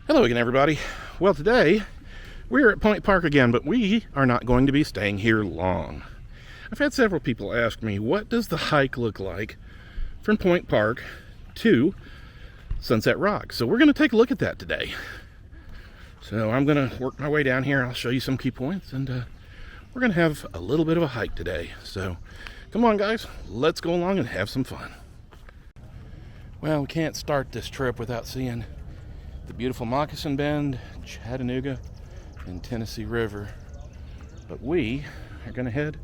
Hello again, everybody. Well, today we're at Point Park again, but we are not going to be staying here long. I've had several people ask me, what does the hike look like from Point Park to Sunset Rock? So we're going to take a look at that today. So I'm going to work my way down here. I'll show you some key points, and we're going to have a little bit of a hike today. So come on, guys, let's go along and have some fun. Well, we can't start this trip without seeing the beautiful Moccasin Bend, Chattanooga, and Tennessee River. But we are going to head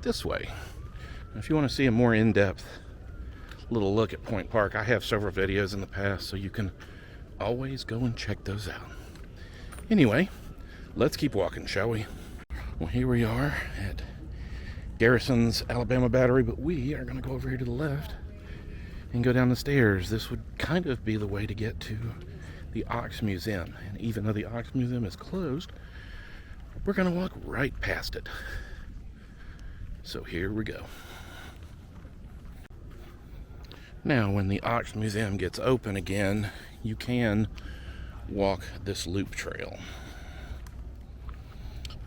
this way. Now, if you want to see a more in-depth little look at Point Park, I have several videos in the past, so you can always go and check those out. Anyway, let's keep walking, shall we? Well, here we are at Garrison's Alabama Battery, but we are going to go over here to the left and go down the stairs. This would kind of be the way to get to the Ox Museum, and even though the Ox Museum is closed, we're going to walk right past it. So here we go. Now, when the Ox Museum gets open again, you can walk this loop trail.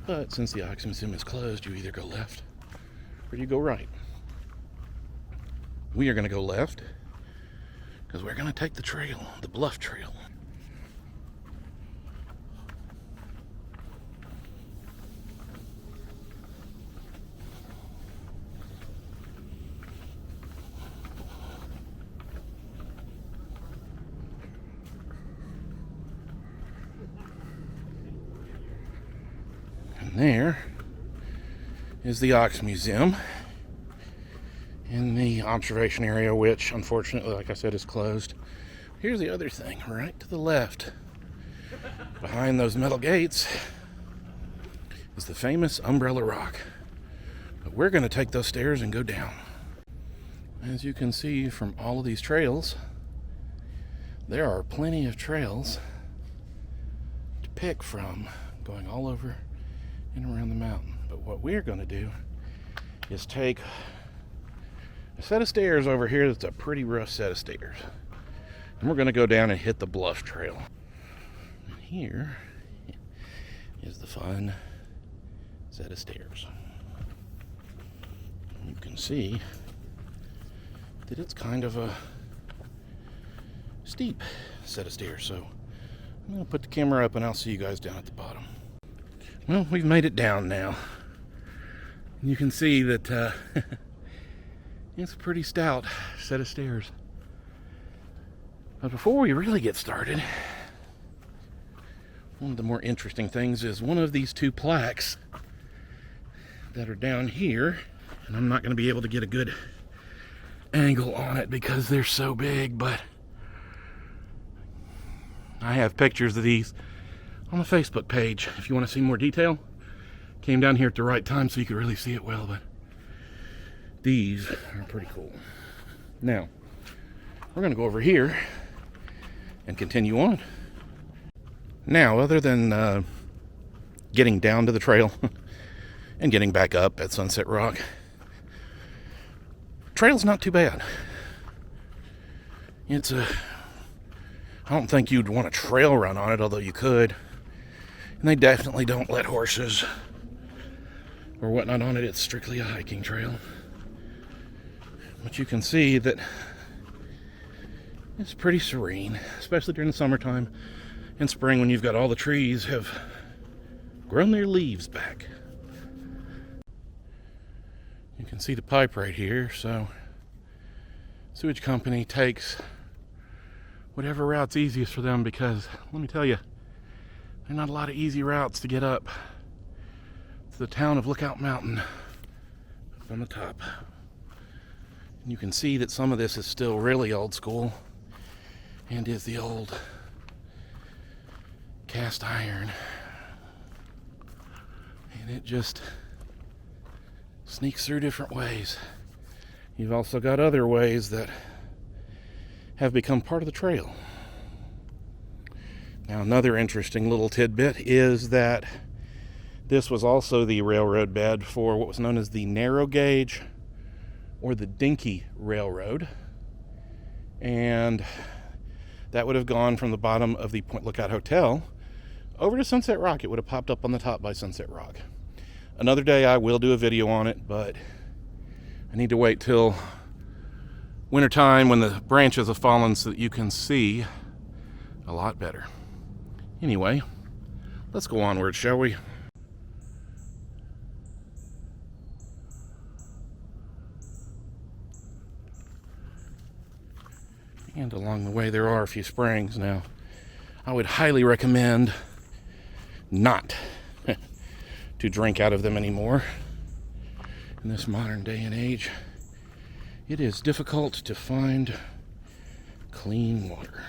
But since the Ox Museum is closed, you either go left or you go right. We are going to go left because we're going to take the trail, the Bluff Trail. And there is the Ox Museum in the observation area, which unfortunately, like I said, is closed. Here's the other thing, right to the left, behind those metal gates, is the famous Umbrella Rock. But we're going to take those stairs and go down. As you can see from all of these trails, there are plenty of trails to pick from, going all over and around the mountain. But what we're going to do is take a set of stairs over here that's a pretty rough set of stairs, and we're going to go down and hit the Bluff Trail. And here is the fun set of stairs. You can see that it's kind of a steep set of stairs, so I'm going to put the camera up and I'll see you guys down at the bottom. Well, we've made it down now. You can see that it's a pretty stout set of stairs. But before we really get started, one of the more interesting things is one of these two plaques that are down here, and I'm not going to be able to get a good angle on it because they're so big, but I have pictures of these on the Facebook page if you want to see more detail. Came down here at the right time so you could really see it well, but these are pretty cool. Now, we're going to go over here and continue on. Now, other than getting down to the trail and getting back up at Sunset Rock, trail's not too bad. I don't think you'd want a trail run on it, although you could. And they definitely don't let horses or whatnot on it. It's strictly a hiking trail. But you can see that it's pretty serene, especially during the summertime and spring when you've got all the trees have grown their leaves back. You can see the pipe right here, so sewage company takes whatever route's easiest for them, because let me tell you, there are not a lot of easy routes to get up to the town of Lookout Mountain up on the top. And you can see that some of this is still really old school and is the old cast iron, and it just sneaks through different ways. You've also got other ways that have become part of the trail. Now, another interesting little tidbit is that this was also the railroad bed for what was known as the narrow gauge or the Dinky Railroad. And that would have gone from the bottom of the Point Lookout Hotel over to Sunset Rock. It would have popped up on the top by Sunset Rock. Another day I will do a video on it, but I need to wait till wintertime when the branches have fallen so that you can see a lot better. Anyway, let's go onward, shall we? And along the way there are a few springs. Now, I would highly recommend not to drink out of them anymore. In this modern day and age, it is difficult to find clean water.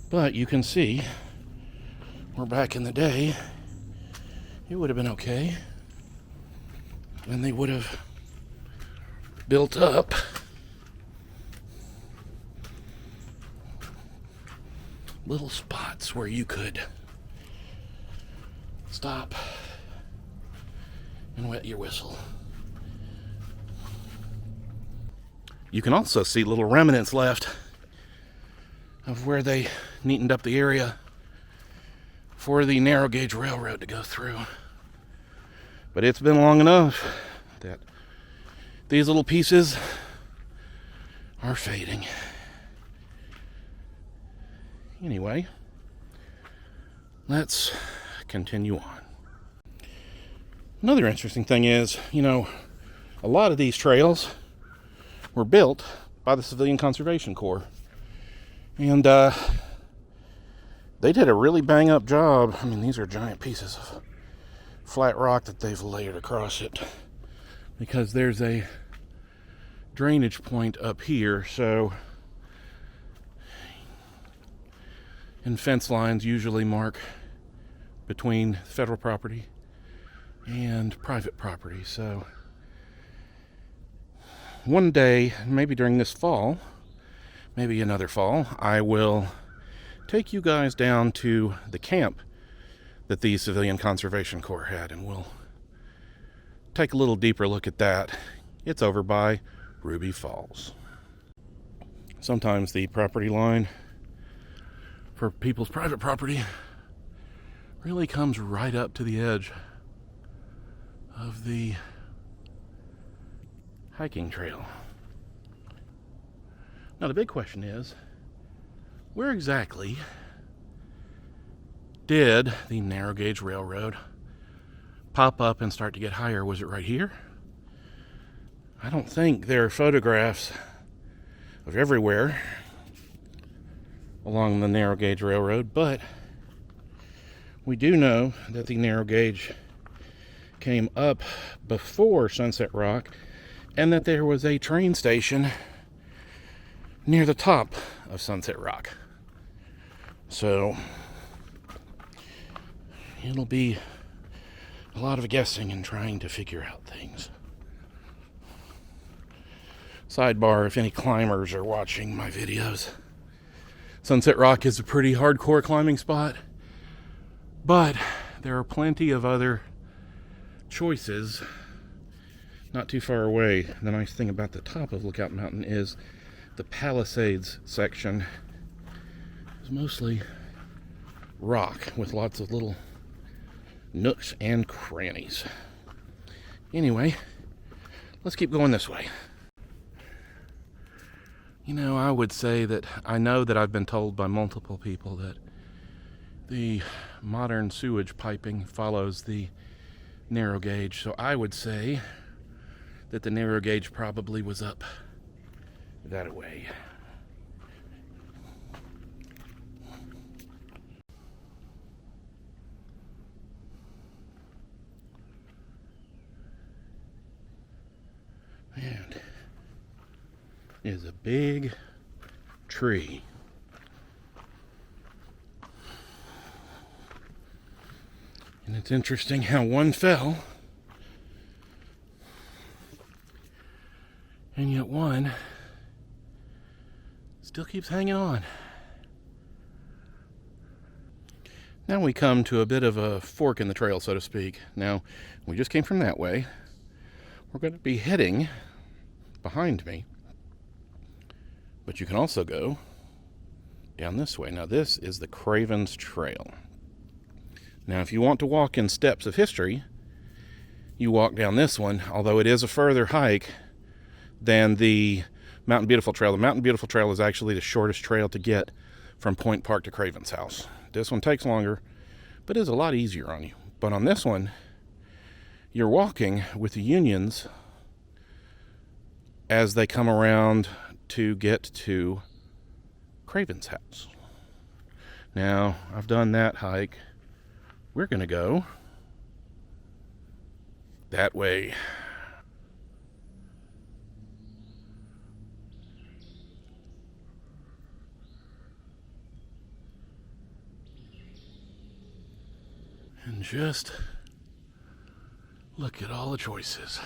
But you can see, where back in the day, it would have been okay. And they would have built up little spots where you could stop and wet your whistle. You can also see little remnants left of where they neatened up the area for the narrow gauge railroad to go through. But it's been long enough that these little pieces are fading. Anyway, let's continue on. Another interesting thing is, a lot of these trails were built by the Civilian Conservation Corps. And they did a really bang-up job. I mean, these are giant pieces of flat rock that they've layered across it, because there's a drainage point up here, so and fence lines usually mark between federal property and private property. So one day, maybe during this fall, maybe another fall, I will take you guys down to the camp that the Civilian Conservation Corps had, and we'll take a little deeper look at that. It's over by Ruby Falls. Sometimes the property line for people's private property really comes right up to the edge of the hiking trail. Now the big question is, where exactly did the narrow gauge railroad pop up and start to get higher? Was it right here? I don't think there are photographs of everywhere along the narrow gauge railroad, but we do know that the narrow gauge came up before Sunset Rock, and that there was a train station near the top of Sunset Rock. So it'll be a lot of guessing and trying to figure out things. Sidebar, if any climbers are watching my videos, Sunset Rock is a pretty hardcore climbing spot, but there are plenty of other choices not too far away. The nice thing about the top of Lookout Mountain is the Palisades section is mostly rock with lots of little nooks and crannies. Anyway, let's keep going this way. I would say that I know that I've been told by multiple people that the modern sewage piping follows the narrow gauge. So I would say that the narrow gauge probably was up that way. And is a big tree. And it's interesting how one fell, and yet one still keeps hanging on. Now we come to a bit of a fork in the trail, so to speak. Now, we just came from that way. We're going to be heading behind me, but you can also go down this way. Now this is the Cravens Trail. Now if you want to walk in steps of history, you walk down this one, although it is a further hike than the Mountain Beautiful Trail. The Mountain Beautiful Trail is actually the shortest trail to get from Point Park to Craven's house. This one takes longer, but is a lot easier on you. But on this one, you're walking with the Unions as they come around to get to Craven's house. Now, I've done that hike. We're going to go that way. And just look at all the choices.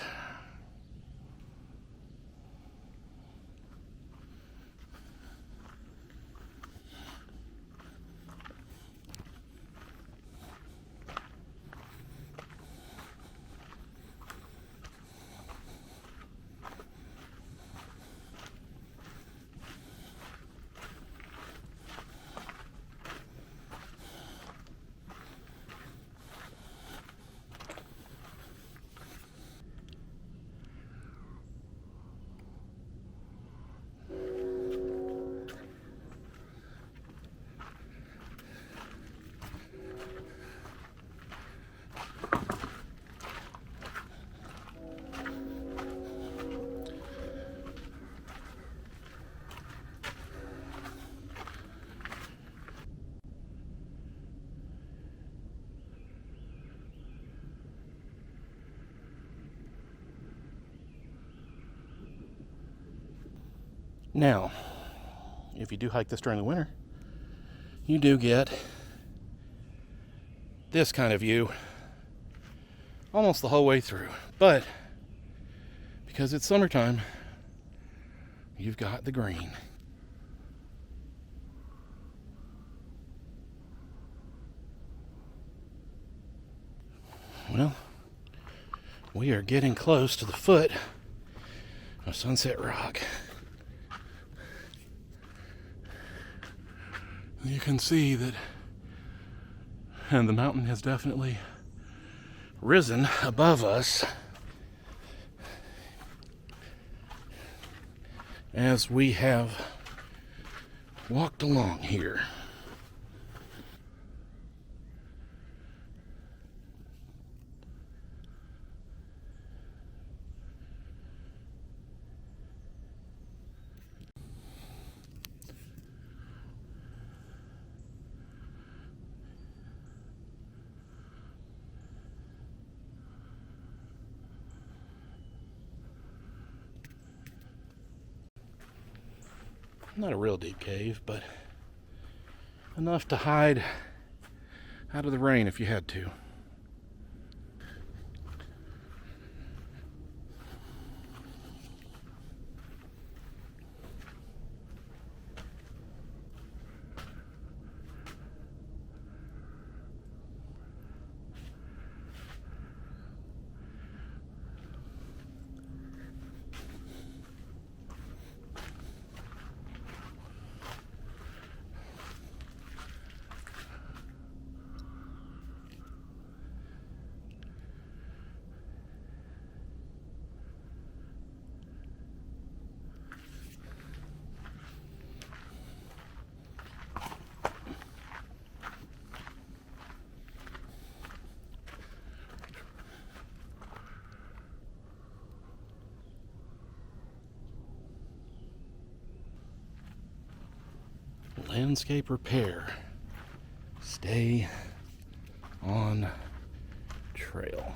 Now, if you do hike this during the winter, you do get this kind of view almost the whole way through. But because it's summertime, you've got the green. Well, we are getting close to the foot of Sunset Rock. You can see that the mountain has definitely risen above us as we have walked along here. Not a real deep cave, but enough to hide out of the rain if you had to. Landscape repair. Stay on trail.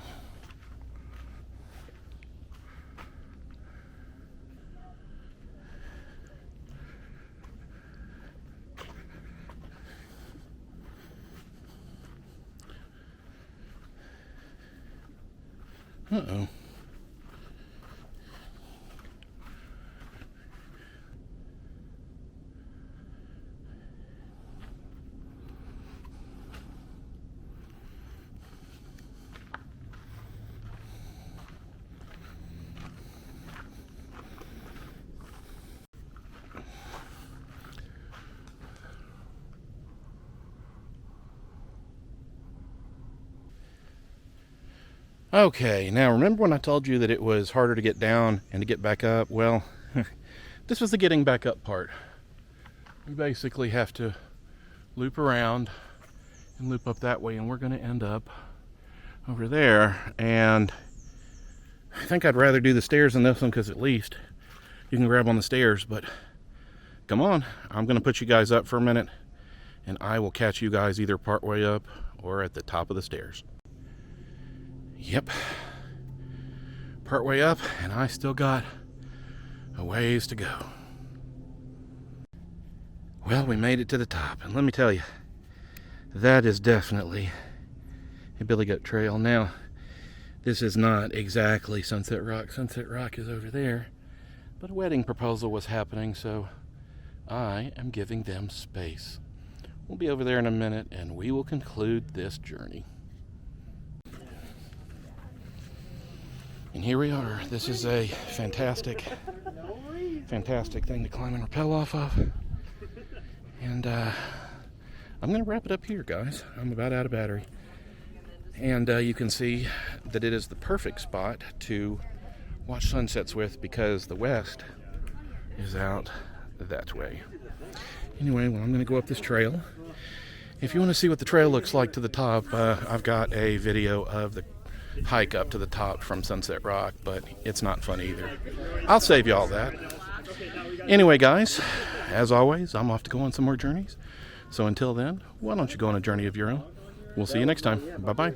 Uh-oh. Okay, now remember when I told you that it was harder to get down and to get back up? Well, this was the getting back up part. We basically have to loop around and loop up that way, and we're going to end up over there. And I think I'd rather do the stairs than this one, because at least you can grab on the stairs. But come on, I'm going to put you guys up for a minute, and I will catch you guys either part way up or at the top of the stairs. Yep, part way up, and I still got a ways to go. Well, we made it to the top, and let me tell you, that is definitely a Billy Goat Trail. Now, this is not exactly Sunset Rock. Sunset Rock is over there, but a wedding proposal was happening, so I am giving them space. We'll be over there in a minute, and we will conclude this journey. And here we are. This is a fantastic thing to climb and rappel off of. And I'm going to wrap it up here, guys. I'm about out of battery. And you can see that it is the perfect spot to watch sunsets with, because the west is out that way. Anyway, well, I'm going to go up this trail. If you want to see what the trail looks like to the top, I've got a video of the hike up to the top from Sunset Rock, but it's not fun either. I'll save you all that. Anyway, guys, as always, I'm off to go on some more journeys. So until then, why don't you go on a journey of your own? We'll see you next time. Bye-bye.